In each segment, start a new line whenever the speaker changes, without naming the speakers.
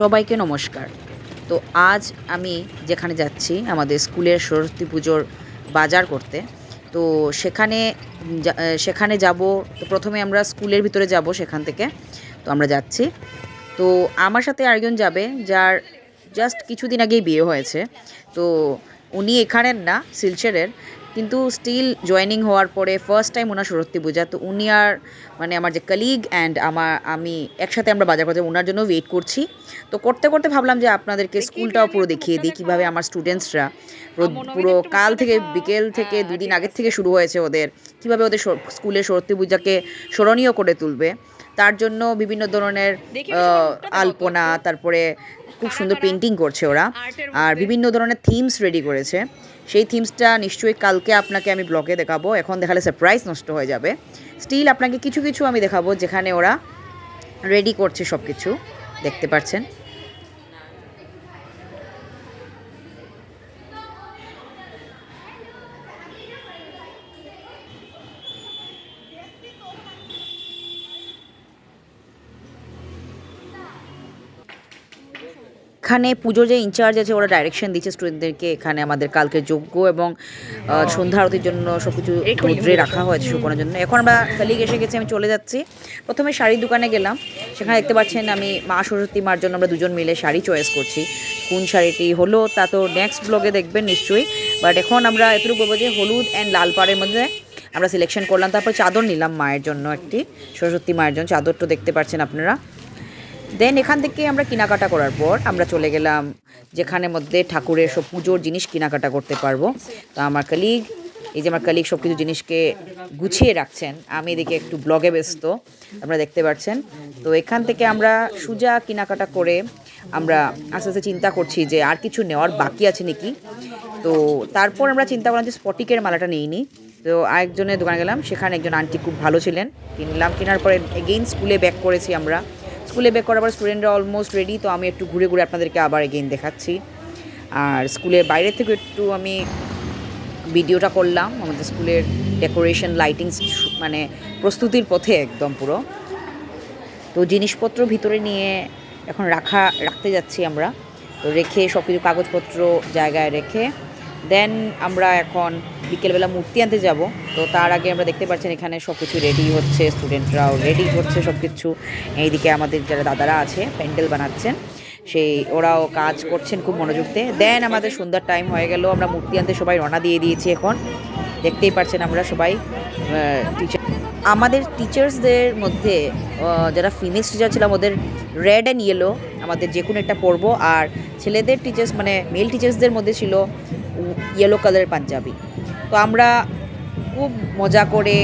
সবাইকে নমস্কার। তো আজ আমি যেখানে যাচ্ছি আমাদের স্কুলের সরস্বতী পুজোর বাজার করতে। তো সেখানে যাব। তো প্রথমে আমরা স্কুলের ভিতরে যাব সেখান থেকে। তো আমরা যাচ্ছি। তো আমার সাথে আরেকজন যাবে যার জাস্ট কিছুদিন আগেই বিয়ে হয়েছে। তো উনি এখানের না, শিলচরের। কিন্তু স্টিল জয়েনিং হওয়ার পরে ফার্স্ট টাইম ওনার সরস্বতী পূজা। তো উনি আর মানে আমার যে কলিগ অ্যান্ড আমি একসাথে আমরা বাজার করতে ওনার জন্য ওয়েট করছি। তো করতে করতে ভাবলাম যে আপনাদেরকে স্কুলটাও পুরো দেখিয়ে দিই, কীভাবে আমার স্টুডেন্টসরা পুরো কাল থেকে বিকেল থেকে দুদিন আগের থেকে শুরু হয়েছে ওদের, কীভাবে ওদের স্কুলে সরস্বতী পূজাকে স্মরণীয় করে তুলবে। তার জন্য বিভিন্ন ধরনের আলপনা, তারপরে খুব সুন্দর পেন্টিং করছে ওরা, আর বিভিন্ন ধরনের থিমস রেডি করেছে। সেই থিমসটা নিশ্চয়ই কালকে আপনাকে আমি ব্লগে দেখাবো, এখন দেখালে সারপ্রাইজ নষ্ট হয়ে যাবে। স্টিল আপনাকে কিছু কিছু আমি দেখাবো যেখানে ওরা রেডি করছে সব কিছু, দেখতে পাচ্ছেন। এখানে পুজোর যে ইনচার্জ আছে ওরা ডাইরেকশন দিচ্ছে স্টুডেন্টদেরকে। এখানে আমাদের কালকে যজ্ঞ এবং সন্ধ্যা আরতির জন্য সব কিছু রৌদ্রে রাখা হয়েছে শুকানোর জন্য। এখন আমরা কলিগ এসে গেছি, আমি চলে যাচ্ছি। প্রথমে শাড়ির দোকানে গেলাম, সেখানে দেখতে পাচ্ছেন আমি মা সরস্বতী মার জন্য আমরা দুজন মিলে শাড়ি চয়েস করছি। কোন শাড়িটি হলো তা তো নেক্সট ব্লগে দেখবেন নিশ্চয়ই, বাট এখন আমরা এতটুকু বলবো যে হলুদ অ্যান্ড লাল পাড়ের মধ্যে আমরা সিলেকশন করলাম। তারপর চাদর নিলাম মায়ের জন্য, একটি সরস্বতী মায়ের জন্য চাদরটা দেখতে পাচ্ছেন আপনারা। দেন এখান থেকে আমরা কেনাকাটা করার পর আমরা চলে গেলাম যেখানে মধ্যে ঠাকুরের সব পুজোর জিনিস কেনাকাটা করতে পারবো। তো আমার কলিগ সব কিছু জিনিসকে গুছিয়ে রাখছেন, আমি এদিকে একটু ব্লগে ব্যস্ত, আপনারা দেখতে পাচ্ছেন। তো এখান থেকে আমরা সোজা কেনাকাটা করে আমরা আস্তে আস্তে চিন্তা করছি যে আর কিছু নেওয়ার বাকি আছে নাকি। তো তারপর আমরা চিন্তা করলাম যে স্পটিকের মালাটা নিইনি। তো আরেকজনের দোকানে গেলাম, সেখানে একজন আন্টি খুব ভালো ছিলেন, কিনলাম। কেনার পরে এগেইন স্কুলে ব্যাক করেছি আমরা। স্কুলে ব্যাক করার পর স্টুডেন্টরা অলমোস্ট রেডি। তো আমি একটু ঘুরে ঘুরে আপনাদেরকে আবার এগেইন দেখাচ্ছি। আর স্কুলের বাইরে থেকে একটু আমি ভিডিওটা করলাম আমাদের স্কুলের ডেকোরেশন, লাইটিংস, মানে প্রস্তুতির পথে একদম পুরো। তো জিনিসপত্র ভিতরে নিয়ে এখন রাখতে যাচ্ছি আমরা। তো রেখে সব কিছু কাগজপত্র জায়গায় রেখে দেন আমরা এখন বিকেলবেলা মূর্তি আনতে যাব। তো তার আগে আমরা দেখতে পাচ্ছেন এখানে সব কিছু রেডি হচ্ছে, স্টুডেন্টরাও রেডি হচ্ছে সব কিছু। এইদিকে আমাদের যারা দাদারা আছে প্যান্ডেল বানাচ্ছেন, ওরাও কাজ করছেন খুব মনোযোগ দিয়ে। দেন আমাদের সন্ধ্যার টাইম হয়ে গেল, আমরা মূর্তি আনতে সবাই রওনা দিয়ে দিয়েছি। এখন দেখতেই পাচ্ছেন আমরা সবাই আমাদের টিচার্সদের মধ্যে যারা ফিমেল টিচার ছিলাম ওদের রেড অ্যান্ড ইয়েলো আমাদের যে কোনো একটা পরবো, আর ছেলেদের টিচার্স মানে মেল টিচার্সদের মধ্যে ছিল ইয়েলো কালারের পাঞ্জাবি। তো আমরা খুব মজা করে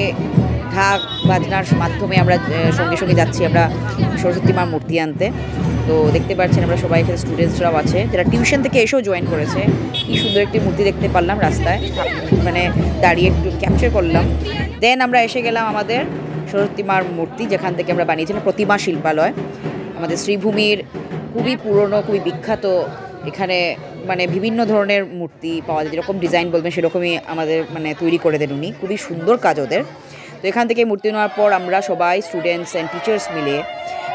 ঢাক বাজনার মাধ্যমে আমরা সঙ্গে সঙ্গে যাচ্ছি আমরা সরস্বতী মার মূর্তি আনতে। তো দেখতে পাচ্ছেন আমরা সবাই এখানে স্টুডেন্টসরাও আছে যারা টিউশন থেকে এসেও জয়েন করেছে। কি সুন্দর একটি মূর্তি দেখতে পারলাম রাস্তায়, মানে দাঁড়িয়ে একটু ক্যাপচার করলাম। দেন আমরা এসে গেলাম আমাদের সরস্বতী মার মূর্তি, যেখান থেকে আমরা বানিয়েছিলাম প্রতিমা শিল্পালয়, আমাদের শ্রীভূমির খুবই পুরনো, খুবই বিখ্যাত। এখানে মানে বিভিন্ন ধরনের মূর্তি পাওয়া যায়, যেরকম ডিজাইন বলবেন সেরকমই আমাদের মানে তৈরি করে দেন উনি, খুবই সুন্দর কাজ ওদের। তো এখান থেকে মূর্তি নেওয়ার পর আমরা সবাই স্টুডেন্টস অ্যান্ড টিচার্স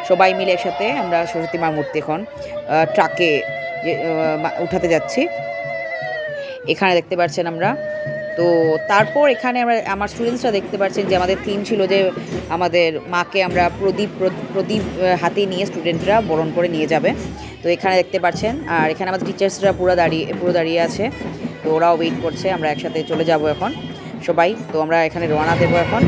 সবাই মিলে একসাথে আমরা সরস্বতী মার মূর্তি এখন ট্রাকে উঠাতে যাচ্ছি। এখানে দেখতে পাচ্ছেন আমরা। তো তারপর এখানে আমার স্টুডেন্টসরা দেখতে পাচ্ছেন যে আমাদের থিম ছিল যে আমাদের মাকে আমরা প্রদীপ হাতে নিয়ে স্টুডেন্টরা বরণ করে নিয়ে যাবে। তো এখানে দেখতে পাচ্ছেন, আর এখানে আমাদের টিচার্সরা পুরো দাঁড়িয়ে আছে। তো ওরাও ওয়েট করছে, আমরা একসাথে চলে যাব এখন সবাই। তো আমরা এখানে রওনা দেবো এখন।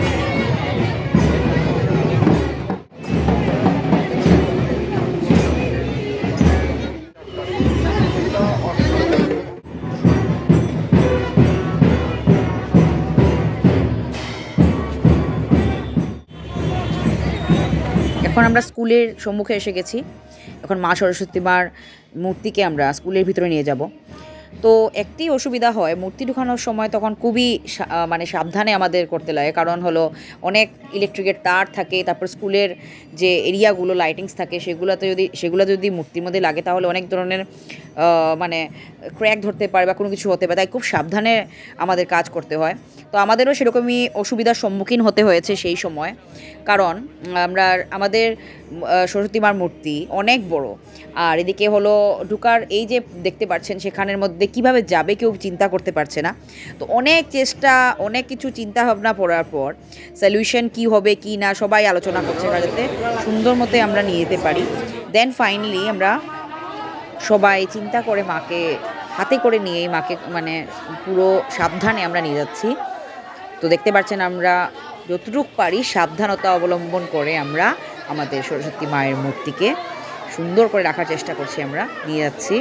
এখন আমরা স্কুলের সম্মুখে এসে গেছি। এখন মা সরস্বতী মার মূর্তিকে আমরা স্কুলের ভিতরে নিয়ে যাব। তো একটি অসুবিধা হয় মূর্তি ঢুকানোর সময়, তখন খুবই মানে সাবধানে আমাদের করতে লাগে, কারণ হলো অনেক ইলেকট্রিকের তার থাকে, তারপর স্কুলের যে এরিয়াগুলো লাইটিংস থাকে সেগুলো যদি মূর্তির মধ্যে লাগে তাহলে অনেক ধরনের মানে ক্র্যাক ধরতে পারে বা কোনো কিছু হতে পারে, তাই খুব সাবধানে আমাদের কাজ করতে হয়। তো আমাদেরও সেরকমই অসুবিধার সম্মুখীন হতে হয়েছে সেই সময়, কারণ আমাদের সরস্বতী মার মূর্তি অনেক বড়, আর এদিকে হলো ঢুকার এই যে দেখতে পাচ্ছেন সেখানের মধ্যে কিভাবে যাবে কেউ চিন্তা করতে পারছে না। তো অনেক চেষ্টা, অনেক কিছু চিন্তা ভাবনা পড়ার পর সলিউশন কি হবে কি না সবাই আলোচনা করছে যাতে সুন্দর মতো আমরা নিয়ে যেতে পারি। দেন ফাইনালি আমরা সবাই চিন্তা করে মাকে হাতে করে নিয়েই মাকে মানে পুরো সাবধানে আমরা নিয়ে যাচ্ছি। তো দেখতে পাচ্ছেন আমরা যতটুকু পারি সাবধানতা অবলম্বন করে আমরা আমাদের সরস্বতী মায়ের মূর্তিকে সুন্দর করে রাখার চেষ্টা করছি, আমরা নিয়ে যাচ্ছি।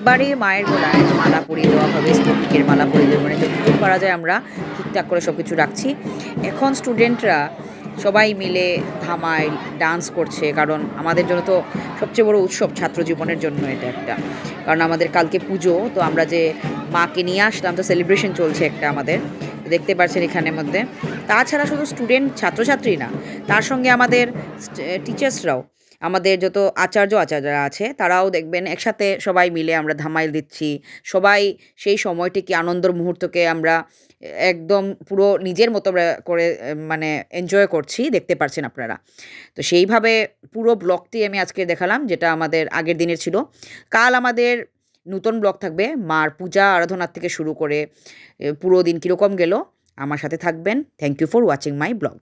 বাড়ি মায়ের গোড়ায় মালা পরিয়ে দেওয়া হবে, স্ফটিকের মালা পরিয়ে দেওয়া, মানে যতটুকু পারা যায় আমরা ঠিকঠাক করে সব কিছু রাখছি। এখন স্টুডেন্টরা সবাই মিলে ধামাইল ডান্স করছে, কারণ আমাদের জন্য তো সবচেয়ে বড় উৎসব ছাত্র জীবনের জন্য এটা একটা, কারণ আমাদের কালকে পুজো, তো আমরা যে মাকে নিয়ে আসলাম তো সেলিব্রেশন চলছে একটা আমাদের, দেখতে পাচ্ছেন এখানের মধ্যে। তাছাড়া শুধু স্টুডেন্ট ছাত্রছাত্রী না, তার সঙ্গে আমাদের টিচার্সরাও, আমাদের যত আচার্যরা আছে তারাও দেখবেন একসাথে সবাই মিলে আমরা ধামাইল দিচ্ছি। সবাই সেই সময়টিকে আনন্দর মুহূর্তকে আমরা একদম পুরো নিজের মতো করে মানে এনজয় করছি, দেখতে পারছেন আপনারা। তো সেইভাবে পুরো ব্লগটি আমি আজকে দেখালাম, যেটা আমাদের আগের দিনের ছিল। কাল আমাদের নতুন ব্লগ থাকবে মার পূজা আরাধনার থেকে শুরু করে পুরো দিন কীরকম গেল, আমার সাথে থাকবেন। Thank you for watching my blog.